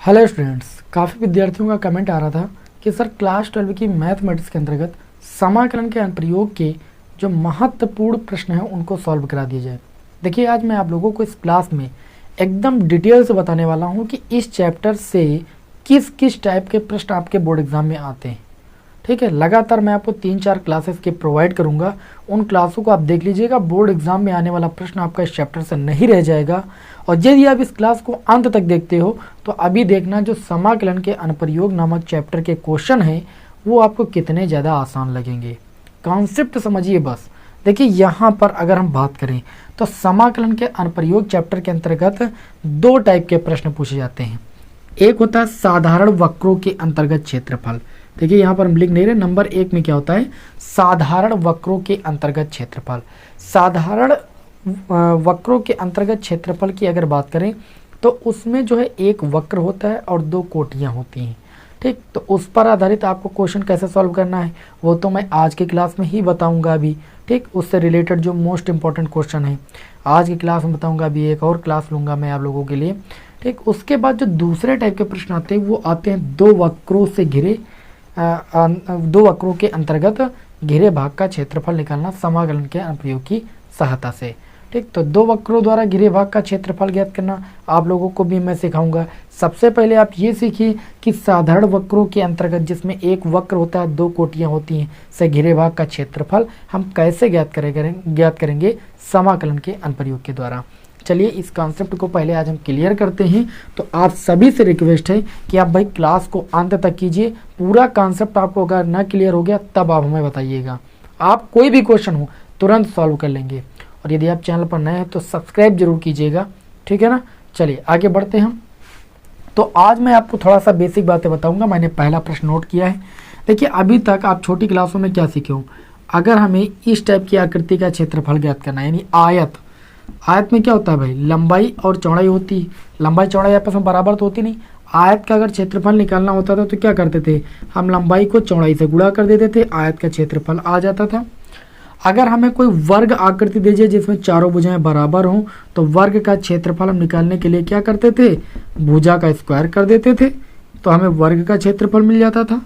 Hello students, काफ़ी विद्यार्थियों का कमेंट आ रहा था कि सर क्लास 12 की मैथमेटिक्स के अंतर्गत समाकलन के अनुप्रयोग के जो महत्वपूर्ण प्रश्न हैं उनको सॉल्व करा दिया जाए। देखिए, आज मैं आप लोगों को इस क्लास में एकदम डिटेल से बताने वाला हूं कि इस चैप्टर से किस किस टाइप के प्रश्न आपके बोर्ड एग्जाम में आते हैं। ठीक है, लगातार मैं आपको 3-4 क्लासेस के प्रोवाइड करूंगा। उन क्लासों को आप देख लीजिएगा, बोर्ड एग्जाम में आने वाला प्रश्न आपका इस चैप्टर से नहीं रह जाएगा। और यदि आप इस क्लास को अंत तक देखते हो तो अभी देखना जो समाकलन के अनुप्रयोग नामक चैप्टर के क्वेश्चन हैं वो आपको कितने ज़्यादा आसान लगेंगे। कॉन्सेप्ट समझिए बस। देखिए, यहाँ पर अगर हम बात करें तो समाकलन के अनुप्रयोग चैप्टर के अंतर्गत 2 टाइप के प्रश्न पूछे जाते हैं। एक होता है साधारण वक्रों के अंतर्गत क्षेत्रफल। देखिए, यहाँ पर हम लिख नहीं रहे, नंबर 1 में क्या होता है, साधारण वक्रों के अंतर्गत क्षेत्रफल। साधारण वक्रों के अंतर्गत क्षेत्रफल की अगर बात करें तो उसमें जो है एक वक्र होता है और 2 कोटियाँ होती हैं। ठीक, तो उस पर आधारित आपको क्वेश्चन कैसे सॉल्व करना है वो तो मैं आज की क्लास में ही बताऊंगा अभी। ठीक, उससे रिलेटेड जो मोस्ट इंपॉर्टेंट क्वेश्चन है आज की क्लास में बताऊंगा। अभी एक और क्लास लूँगा मैं आप लोगों के लिए। ठीक, उसके बाद जो दूसरे टाइप के प्रश्न आते हैं वो आते हैं 2 वक्रों से घिरे 2 वक्रों के अंतर्गत घिरे भाग का क्षेत्रफल निकालना समाकलन के अनुप्रयोग की सहायता से। ठीक, तो 2 वक्रों द्वारा घिरे भाग का क्षेत्रफल ज्ञात करना आप लोगों को भी मैं सिखाऊंगा। सबसे पहले आप ये सीखिए कि साधारण वक्रों के अंतर्गत जिसमें एक वक्र होता है 2 कोटियां होती हैं से घिरे भाग का क्षेत्रफल हम कैसे ज्ञात करेंगे समाकलन के अनुप्रयोग के द्वारा। चलिए, इस कॉन्सेप्ट को पहले आज हम क्लियर करते हैं। तो आप सभी से रिक्वेस्ट है कि आप भाई क्लास को अंत तक कीजिए। पूरा कॉन्सेप्ट आपको अगर ना क्लियर हो गया तब आप हमें बताइएगा। आप कोई भी क्वेश्चन हो तुरंत सॉल्व कर लेंगे। और यदि आप चैनल पर नए हैं तो सब्सक्राइब जरूर कीजिएगा, ठीक है ना। चलिए आगे बढ़ते हैं हम। तो आज मैं आपको थोड़ा सा बेसिक बातें बताऊंगा। मैंने पहला प्रश्न नोट किया है। देखिए, अभी तक आप छोटी क्लासों में क्या सीखे हो, अगर हमें इस टाइप की आकृति का क्षेत्रफल ज्ञात करना है, यानी आयत में क्या होता है भाई, लंबाई और चौड़ाई होती है। लंबाई चौड़ाई आपस में बराबर तो होती नहीं। आयत का अगर क्षेत्रफल निकालना होता था तो क्या करते थे, हम लंबाई को चौड़ाई से गुणा कर देते थे, आयत का क्षेत्रफल आ जाता था। अगर हमें कोई वर्ग आकृति दीजिए जिसमें चारों भुजाएं बराबर हों तो वर्ग का क्षेत्रफल हम निकालने के लिए क्या करते थे, भुजा का स्क्वायर कर देते थे, तो हमें वर्ग का क्षेत्रफल मिल जाता था।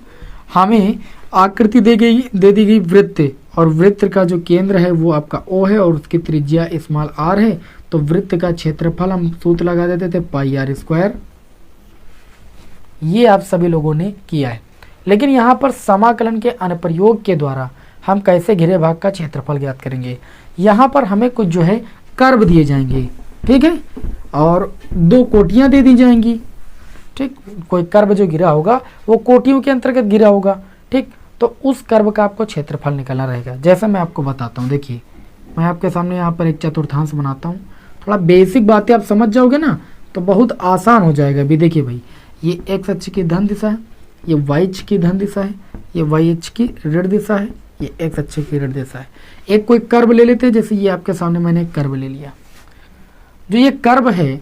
हमें आकृति दे दी गई वृत्त, और वृत्त का जो केंद्र है वो आपका O है और उसकी त्रिज्या स्मॉल r है, तो वृत्त का क्षेत्रफल हम सूत्र लगा देते थे पाई r स्क्वायर। ये आप सभी लोगों ने किया है। लेकिन यहाँ पर समाकलन के अनुप्रयोग के द्वारा हम कैसे घिरे भाग का क्षेत्रफल ज्ञात करेंगे। यहाँ पर हमें कुछ जो है कर्व दिए जाएंगे, ठीक है, और 2 कोटियां दे दी जाएंगी। ठीक, कोई कर्व जो गिरा होगा वो कोटियों के अंतर्गत गिरा होगा। ठीक, तो उस कर्व का आपको क्षेत्रफल निकालना रहेगा। जैसा मैं आपको बताता हूँ, देखिए मैं आपके सामने यहाँ पर एक चतुर्थांश बनाता हूँ। थोड़ा बेसिक बातें आप समझ जाओगे ना तो बहुत आसान हो जाएगा। अभी देखिए भाई, ये एक्स अक्ष की धन दिशा है, ये वाई अक्ष की धन दिशा है, ये वाई अक्ष की ऋण दिशा है, ये एक्स अक्ष की ऋण दिशा है। एक कोई कर्व ले लेते हैं, जैसे ये आपके सामने मैंने एक कर्व ले लिया। जो ये कर्व है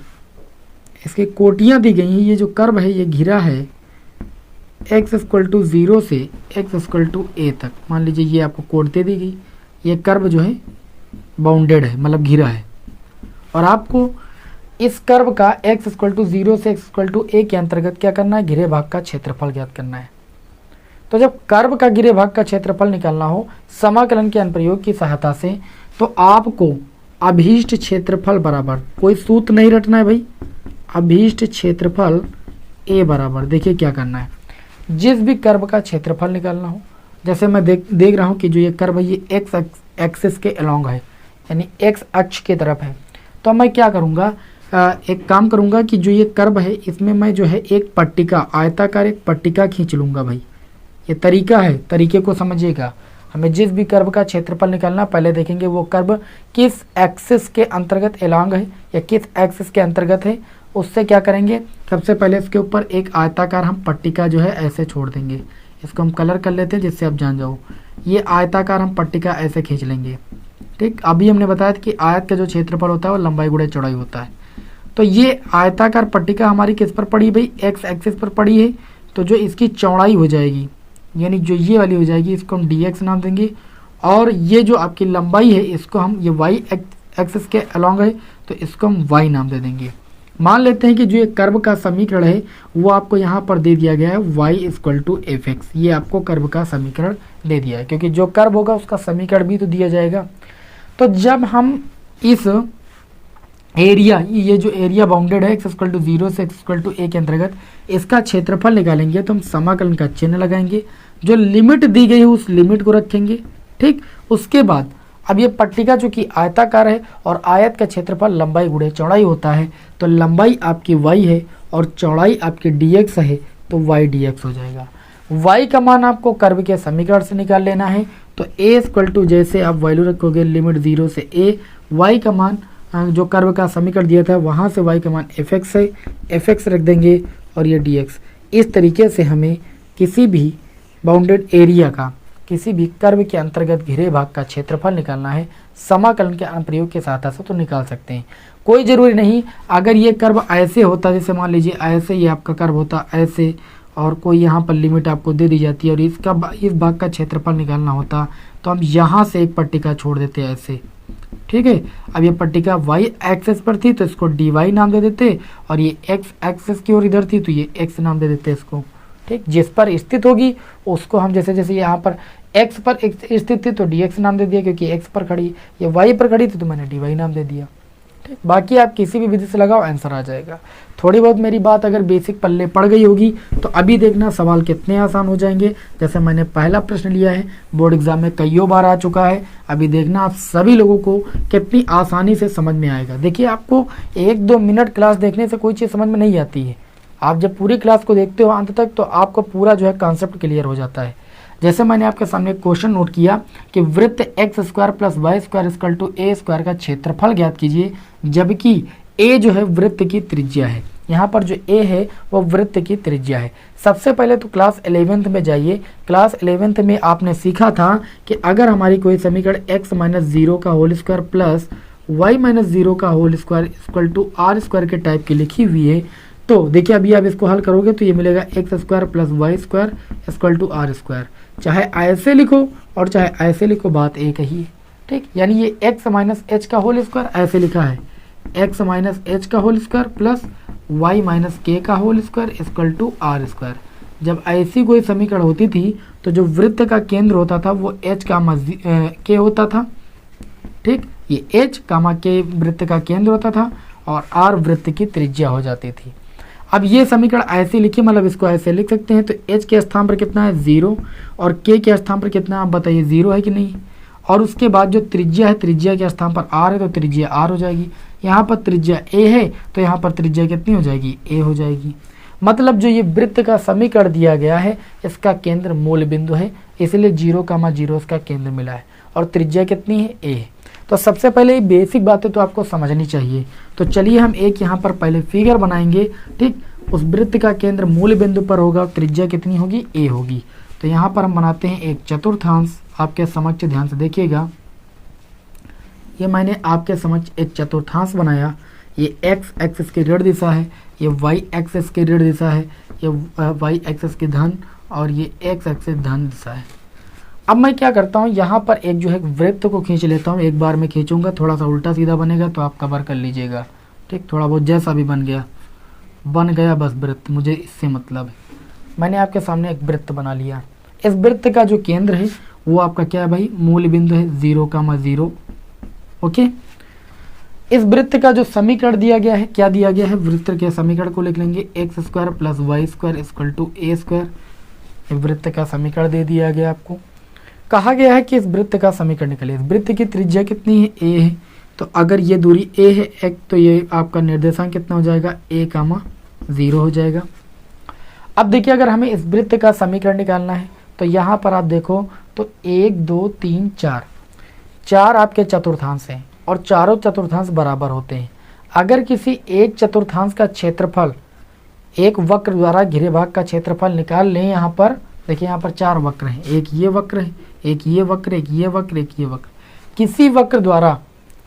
इसकी कोटियां दी गई हैं। ये जो कर्व है ये घिरा है x = 0 से x = a तक। मान लीजिए ये आपको कोट दे दी गई। ये कर्व जो है बाउंडेड है, मतलब घिरा है, और आपको इस कर्व का x = 0 से x = a के अंतर्गत क्या करना है, घिरे भाग का क्षेत्रफल ज्ञात करना है। तो जब कर्व का घिरे भाग का क्षेत्रफल निकालना हो समाकलन के अनुप्रयोग की सहायता से, तो आपको अभीष्ट क्षेत्रफल बराबर, कोई सूत्र नहीं रटना है भाई, अभीष्ट क्षेत्रफल a बराबर, देखिए क्या करना है, जिस भी कर्व का क्षेत्रफल निकालना हो, जैसे मैं देख रहा हूँ कि जो ये कर्व है ये एक्स एक्सिस के अलोंग है, यानी एक्स अक्ष की तरफ है, तो मैं क्या करूँगा, एक काम करूँगा कि जो ये कर्व है इसमें मैं जो है एक पट्टिका, आयताकार एक पट्टिका खींच लूँगा भाई। ये तरीका है, तरीके को समझिएगा। हमें जिस भी कर्व का क्षेत्रफल निकालना पहले देखेंगे वो कर्व किस एक्सिस के अंतर्गत अलोंग है या किस एक्सिस के अंतर्गत है। उससे क्या करेंगे, सबसे पहले इसके ऊपर एक आयताकार हम पट्टिका जो है ऐसे छोड़ देंगे। इसको हम कलर कर लेते हैं जिससे आप जान जाओ। ये आयताकार हम पट्टिका ऐसे खींच लेंगे। ठीक, अभी हमने बताया था कि आयत का जो क्षेत्रफल होता है वो लंबाई गुणा चौड़ाई होता है। तो ये आयताकार पट्टिका हमारी किस पर पड़ी भाई, एक्स एक्सिस पर पड़ी है। तो जो इसकी चौड़ाई हो जाएगी, यानी जो ये वाली हो जाएगी, इसको हम dx नाम देंगे, और ये जो आपकी लंबाई है इसको हम, ये y एक्सिस के अलोंग है तो इसको हम y नाम दे देंगे। मान लेते हैं कि जो ये कर्व का समीकरण है वो आपको यहाँ पर दे दिया गया है y equal to f x. ये आपको कर्व का समीकरण दे दिया है, क्योंकि जो कर्व होगा उसका समीकरण भी तो दिया जाएगा। तो जब हम इस एरिया, ये जो एरिया बाउंडेड है x इक्वल टू 0 से x इक्वल टू a के अंतर्गत इसका क्षेत्रफल निकालेंगे, तो हम समाकलन का चिन्ह लगाएंगे, जो लिमिट दी गई है उस लिमिट को रखेंगे। ठीक, उसके बाद अब ये पट्टिका चूंकि आयताकार है और आयत का क्षेत्रफल लंबाई गुणे चौड़ाई होता है, तो लंबाई आपकी y है और चौड़ाई आपकी dx है, तो y dx हो जाएगा। y का मान आपको कर्व के समीकरण से निकाल लेना है। तो a इक्वल टू, जैसे आप वैल्यू रखोगे लिमिट 0 से a, y का मान जो कर्व का समीकरण दिया था वहाँ से y का मान एफ एक्स है, एफ एक्स रख देंगे और ये dx। इस तरीके से हमें किसी भी बाउंडेड एरिया का, किसी भी कर्व के अंतर्गत घिरे भाग का क्षेत्रफल निकालना है, समाकलन के अनुप्रयोग के सहायता से तो निकाल सकते हैं। कोई ज़रूरी नहीं, अगर ये कर्व ऐसे होता, जैसे मान लीजिए ऐसे ये आपका कर्व होता ऐसे, और कोई यहाँ पर लिमिट आपको दे दी जाती है और इस भाग का क्षेत्रफल निकालना होता, तो हम यहाँ से एक पट्टिका छोड़ देते ऐसे। ठीक है, अब ये पट्टिका y एक्सेस पर थी तो इसको dy नाम दे देते, और ये x एक्सेस की ओर इधर थी तो ये x नाम दे देते इसको। ठीक, जिस पर स्थित होगी उसको हम, जैसे जैसे यहाँ पर x पर स्थित थी तो dx नाम दे दिया, क्योंकि x पर खड़ी, ये y पर खड़ी थी तो मैंने dy नाम दे दिया। ठीक, बाकी आप किसी भी विधि से लगाओ आंसर आ जाएगा। थोड़ी बहुत मेरी बात अगर बेसिक पल्ले पड़ गई होगी तो अभी देखना सवाल कितने आसान हो जाएंगे। जैसे मैंने पहला प्रश्न लिया है, बोर्ड एग्जाम में कईयों बार आ चुका है, अभी देखना आप सभी लोगों को कितनी आसानी से समझ में आएगा। देखिए, आपको 1-2 मिनट क्लास देखने से कोई चीज़ समझ में नहीं आती है, आप जब पूरी क्लास को देखते हो अंत तक तो आपको पूरा जो है कॉन्सेप्ट क्लियर हो जाता है। जैसे मैंने आपके सामने क्वेश्चन नोट किया कि वृत्त x square plus y square equal to a square का क्षेत्रफल ज्ञात कीजिए, जबकि ए जो है वृत्त की त्रिज्या है। यहाँ पर जो ए है वो वृत्त की त्रिज्या है। सबसे पहले तो क्लास 11th में जाइए। क्लास 11th में आपने सीखा था कि अगर हमारी कोई समीकरण x माइनस 0 का whole square plus y minus 0 का whole square equal to r square के टाइप की लिखी हुई है, तो देखिए अभी आप इसको हल करोगे तो ये मिलेगा x square plus y square equal to r square. चाहे ऐसे लिखो और चाहे ऐसे लिखो, बात एक ही है। ठीक, यानी ये x माइनस एच का होल स्क्वायर ऐसे लिखा है, x माइनस एच का whole square plus y minus k का whole square equal to r square. जब ऐसी कोई समीकरण होती थी तो जो वृत्त का केंद्र होता था वो h का के होता था। ठीक, ये h कामा के वृत्त का केंद्र होता था और r वृत्त की त्रिज्या हो जाती थी। अब ये समीकरण ऐसे लिखिए, मतलब इसको ऐसे लिख सकते हैं, तो h के स्थान पर कितना है 0 और k के स्थान पर कितना, आप बताइए 0 है कि नहीं। और उसके बाद जो त्रिज्या है, त्रिज्या के स्थान पर r है तो त्रिज्या r हो जाएगी। यहाँ पर त्रिज्या a है तो यहाँ पर त्रिज्या कितनी हो जाएगी, a हो जाएगी। मतलब जो ये वृत्त का समीकरण दिया गया है इसका केंद्र मूल बिंदु है, इसलिए 0,0 इसका केंद्र मिला है और त्रिज्या कितनी है, a है। तो सबसे पहले ये बेसिक बातें तो आपको समझनी चाहिए। तो चलिए हम एक यहाँ पर पहले फिगर बनाएंगे। ठीक, उस वृत्त का केंद्र मूल बिंदु पर होगा, त्रिज्या कितनी होगी, a होगी। तो यहाँ पर हम बनाते हैं एक चतुर्थांश, आपके समक्ष ध्यान से देखिएगा। ये मैंने आपके समक्ष एक चतुर्थांश बनाया। ये x एक्सिस की ऋण दिशा है, ये y एक्सिस की ऋण दिशा है, ये y एक्सिस की धन और ये x एक्सिस धन दिशा है। अब मैं क्या करता हूँ, यहाँ पर एक जो है वृत्त को खींच लेता हूँ। एक बार में खींचूंगा, थोड़ा सा उल्टा सीधा बनेगा तो आप कवर कर लीजिएगा। ठीक, थोड़ा बहुत जैसा भी बन गया बस वृत्त, मुझे इससे मतलब है। मैंने आपके सामने एक वृत्त बना लिया। इस वृत्त का जो केंद्र है वो आपका क्या है भाई, मूल बिंदु है 0,0। ओके, इस वृत्त का जो समीकरण दिया गया है, क्या दिया गया है, वृत्त के समीकरण को लिख लेंगे x square plus y square equal to a square. वृत्त का समीकरण दे दिया गया आपको। कहा गया है कि इस वृत्त का समीकरण निकालिए। इस वृत्त की त्रिज्या कितनी है, a है। तो अगर ये दूरी a है एक, तो ये आपका निर्देशांक कितना हो जाएगा, a,0 हो जाएगा। अब देखिए अगर हमें इस वृत्त का समीकरण निकालना है तो यहाँ पर आप देखो तो 1 2 3 4 आपके चतुर्थांश हैं और चारों चतुर्थांश बराबर होते हैं। अगर किसी एक चतुर्थांश का क्षेत्रफल एक वक्र द्वारा घिरे भाग का क्षेत्रफल निकाल लें, यहाँ पर देखिए यहाँ पर 4 वक्र हैं, एक ये वक्र है, एक ये वक्र, एक ये वक्र, एक ये वक्र। किसी वक्र द्वारा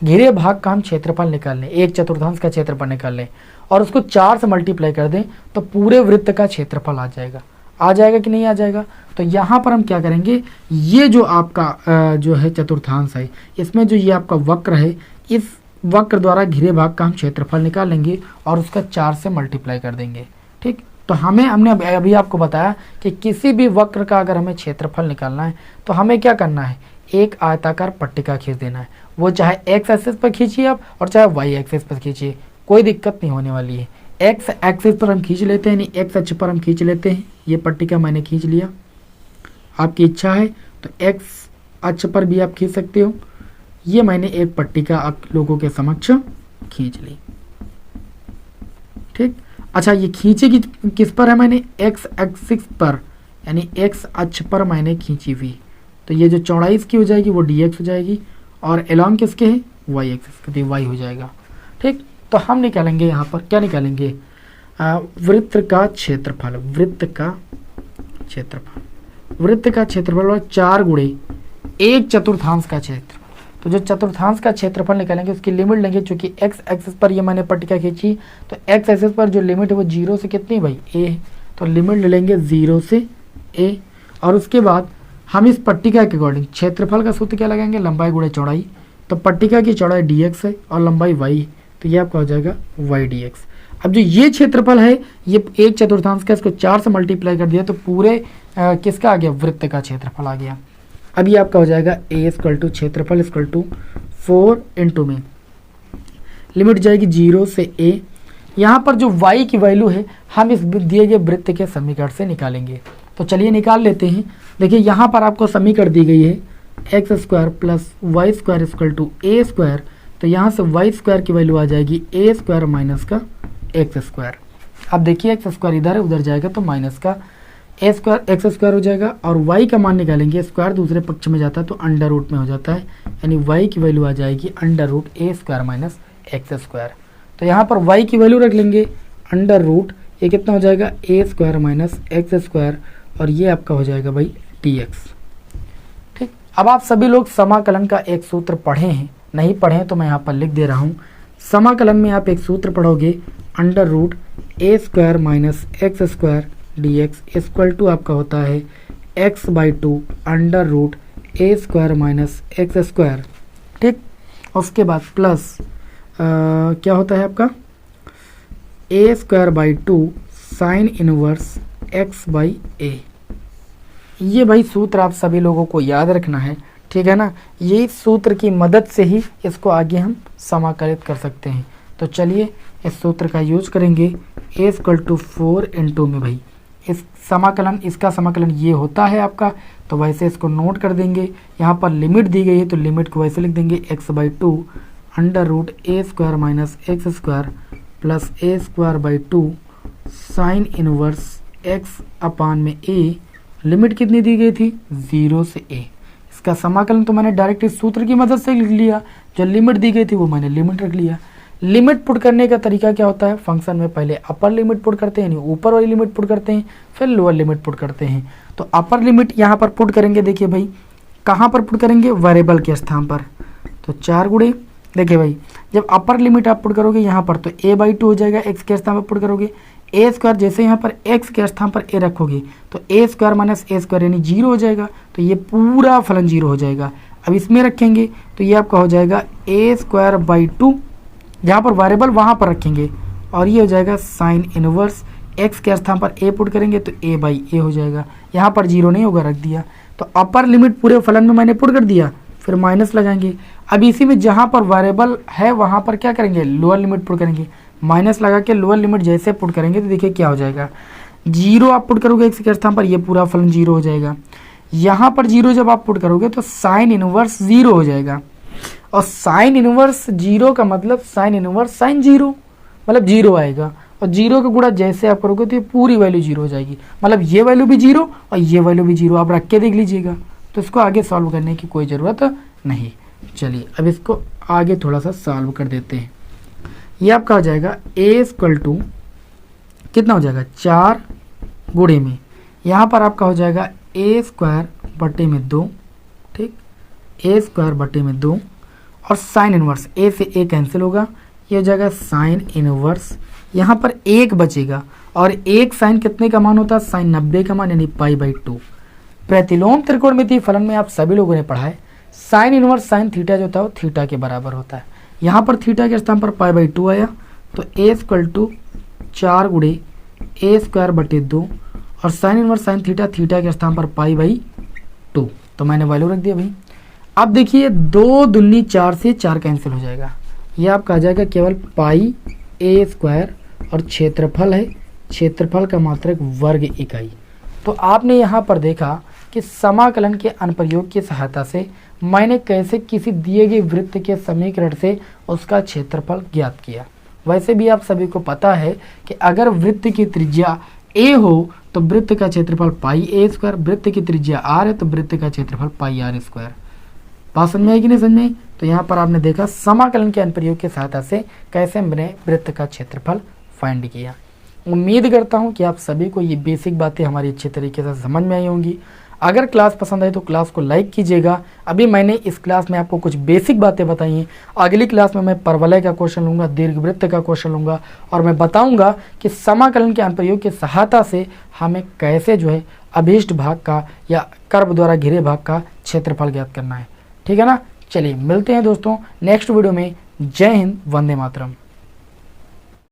घिरे भाग का हम क्षेत्रफल निकाल लें, एक चतुर्थांश का क्षेत्रफल निकाल लें और उसको 4 से मल्टीप्लाई कर दें तो पूरे वृत्त का क्षेत्रफल आ जाएगा कि नहीं आ जाएगा। तो यहाँ पर हम क्या करेंगे, ये जो आपका जो है चतुर्थांश है, इसमें जो ये आपका वक्र है, इस वक्र द्वारा घिरे भाग का हम क्षेत्रफल निकाल लेंगे और उसका 4 से मल्टीप्लाई कर देंगे। ठीक, तो हमने अभी आपको बताया कि किसी भी वक्र का अगर हमें क्षेत्रफल निकालना है तो हमें क्या करना है, एक आयताकार पट्टिका खींच देना है। वो चाहे एक्स एक्सिस पर खींचिए आप और चाहे वाई एक्सिस पर खींचिए, कोई दिक्कत नहीं होने वाली है। एक्स एक्सिस पर हम खींच लेते हैं, यानी एक्स अक्ष पर हम खींच लेते हैं। ये पट्टिका मैंने खींच लिया, आपकी इच्छा है तो एक्स अक्ष पर भी आप खींच सकते हो। ये मैंने एक पट्टिका आप लोगों के समक्ष खींच ली। ठीक, अच्छा ये खींची किस पर है, मैंने एक्स एक्सिस पर, यानी एक्स अक्ष पर मैंने खींची हुई। तो ये जो चौड़ाई इसकी हो जाएगी वो dx हो जाएगी और एलॉन्ग किसके है, y एक्सिस के, y हो जाएगा। ठीक, तो हम निकालेंगे यहाँ पर क्या निकालेंगे, वृत्त का क्षेत्रफल। वृत्त का क्षेत्रफल 4 गुणे 1/4 का क्षेत्र। तो जो चतुर्थांश का क्षेत्रफल निकालेंगे उसकी लिमिट लेंगे, चूंकि एक्स एक्सिस पर ये मैंने पट्टिका खींची तो एक्स एक्सिस पर जो लिमिट है वो 0 से कितनी भाई, a है। तो लिमिट ले लेंगे 0 से a और उसके बाद हम इस पट्टिका के अकॉर्डिंग क्षेत्रफल का सूत्र क्या लगाएंगे, लंबाई गुणे चौड़ाई। तो पट्टिका की चौड़ाई dx है और लंबाई y है, तो ये आपका हो जाएगा y dx। अब जो ये क्षेत्रफल है ये 1/4 का, इसको 4 से मल्टीप्लाई कर दिया तो पूरे किसका आ गया, वृत्त का क्षेत्रफल आ गया। अब ये आपका हो जाएगा a = क्षेत्रफल = 4 इंटू में लिमिट जाएगी 0 से a। यहाँ पर जो y की वैल्यू है हम इस दिए गए वृत्त के समीकरण से निकालेंगे। तो चलिए निकाल लेते हैं। देखिए यहाँ पर आपको समीकरण दी गई है x² + y² = a²। तो यहाँ से y² की वैल्यू आ जाएगी a² माइनस का x²। अब देखिए x² इधर है, उधर जाएगा तो माइनस का x² हो जाएगा और y का मान निकालेंगे, स्क्वायर दूसरे पक्ष में जाता है तो अंडर रूट में हो जाता है, यानी y की वैल्यू आ जाएगी √a² माइनस x²। तो यहाँ पर y की वैल्यू रख लेंगे अंडर रूट, ये कितना हो जाएगा a² माइनस x² और ये आपका हो जाएगा भाई dx। ठीक, अब आप सभी लोग समाकलन का एक सूत्र पढ़े हैं, नहीं पढ़े तो मैं यहाँ पर लिख दे रहा हूँ। समाकलन में आप एक सूत्र पढ़ोगे √a² minus x² dx equal to आपका होता है x/2 √a² माइनस x²। ठीक, उसके बाद प्लस क्या होता है आपका a²/2 साइन इनवर्स x/a। ये भाई सूत्र आप सभी लोगों को याद रखना है, ठीक है ना। ये सूत्र की मदद से ही इसको आगे हम समाकलित कर सकते हैं। तो चलिए इस सूत्र का यूज करेंगे a = 4 इंटू में भाई इसका समाकलन ये होता है आपका, तो वैसे इसको नोट कर देंगे। यहाँ पर लिमिट दी गई है तो लिमिट को वैसे लिख देंगे x/2 √a² minus x² plus a²/2 sine inverse x/a। Limit कितनी दी गई थी, 0 से a। इसका समाकलन तो मैंने डायरेक्ट इस सूत्र की मदद से लिख लिया, जो लिमिट दी गई थी वो मैंने लिमिट रख लिया। लिमिट पुट करने का तरीका क्या होता है, फंक्शन में पहले अपर लिमिट पुट करते हैं, यानी ऊपर वाली लिमिट पुट करते हैं, फिर लोअर लिमिट पुट करते हैं। तो अपर लिमिट यहाँ पर पुट करेंगे, देखिए भाई कहाँ पर पुट करेंगे, वेरिएबल के स्थान पर। तो 4 गुणे, देखिए भाई जब अपर लिमिट आप पुट करोगे यहाँ पर तो a/2 हो जाएगा, x के स्थान पर पुट करोगे a², जैसे यहाँ पर x के स्थान पर a रखोगे तो a² माइनस a² यानी 0 हो जाएगा, तो ये पूरा फलन 0 हो जाएगा। अब इसमें रखेंगे तो ये आपका हो जाएगा a²/2, जहाँ पर वेरिएबल वहाँ पर रखेंगे और ये हो जाएगा साइन इनवर्स x के स्थान पर a पुट करेंगे तो a/a हो जाएगा। यहाँ पर 0 नहीं होगा, रख दिया। तो अपर लिमिट पूरे फलन में मैंने पुट कर दिया, फिर माइनस लगाएंगे। अब इसी में जहाँ पर वेरिएबल है वहाँ पर क्या करेंगे, लोअर लिमिट पुट करेंगे। माइनस लगा के लोअर लिमिट जैसे पुट करेंगे तो देखिए क्या हो जाएगा, 0 आप पुट करोगे x के स्थान पर, ये पूरा फलन 0 हो जाएगा। यहाँ पर 0 जब आप पुट करोगे तो साइन इनवर्स 0 हो जाएगा, और साइन इनवर्स 0 का मतलब साइन इनवर्स साइन 0 मतलब 0 आएगा, और 0 का गुणा जैसे आप करोगे तो ये पूरी वैल्यू 0 हो जाएगी, मतलब ये वैल्यू भी 0 और ये वैल्यू भी 0। आप रख के देख लीजिएगा, तो इसको आगे सॉल्व करने की कोई ज़रूरत नहीं। चलिए अब इसको आगे थोड़ा सा सॉल्व कर देते हैं। ये आपका हो जाएगा a = कितना हो जाएगा, 4 गुणे में यहाँ पर आपका हो जाएगा a²/2। ठीक, a²/2 और साइन इनवर्स a से a कैंसिल होगा, ये हो जाएगा साइन इनवर्स। यहाँ पर 1 बचेगा और 1 साइन कितने का मान होता है, साइन 90 का मान, यानी π/2। प्रतिलोम त्रिकोणमितीय फलन में आप सभी लोगों ने पढ़ा है साइन इनवर्स साइन थीटा जो होता है वो थीटा के बराबर होता है, यहाँ पर थीटा के स्थान पर π/2 आया, तो a इक्वल टू 4 गुणे a²/2 और sine inverse sine theta, theta के स्थान पर π/2, तो मैंने वैल्यू रख दिया भाई। अब देखिए 2 दूनी 4 से 4 कैंसिल हो जाएगा, ये आपका आ जाएगा केवल πa² और क्षेत्रफल है, क्षेत्रफल का मात्रक वर्ग इकाई। तो आपने यहाँ पर देखा कि समाकलन के अनुप्रयोग की सहायता से मैंने कैसे किसी दिए गए वृत्त के समीकरण से उसका क्षेत्रफल ज्ञात किया। वैसे भी आप सभी को पता है कि अगर वृत्त की त्रिज्या a हो तो वृत्त का क्षेत्रफल πa², वृत्त की त्रिज्या r है तो वृत्त का क्षेत्रफल πr²। बात समझ में आई कि नहीं समझ में आई? तो यहाँ पर आपने देखा समाकलन के अनुप्रयोग की सहायता से कैसे मैंने वृत्त का क्षेत्रफल फाइंड किया। उम्मीद करता हूँ कि आप सभी को ये बेसिक बातें हमारी अच्छे तरीके से समझ में आई होंगी। अगर क्लास पसंद आए तो क्लास को लाइक कीजिएगा। अभी मैंने इस क्लास में आपको कुछ बेसिक बातें बताई हैं, अगली क्लास में मैं परवलय का क्वेश्चन लूँगा, दीर्घवृत्त का क्वेश्चन लूँगा और मैं बताऊँगा कि समाकलन के अनुप्रयोग की सहायता से हमें कैसे जो है अभीष्ट भाग का या कर्व द्वारा घिरे भाग का क्षेत्रफल ज्ञात करना है। ठीक है ना, चलिए मिलते हैं दोस्तों नेक्स्ट वीडियो में। जय हिंद, वंदे मातरम।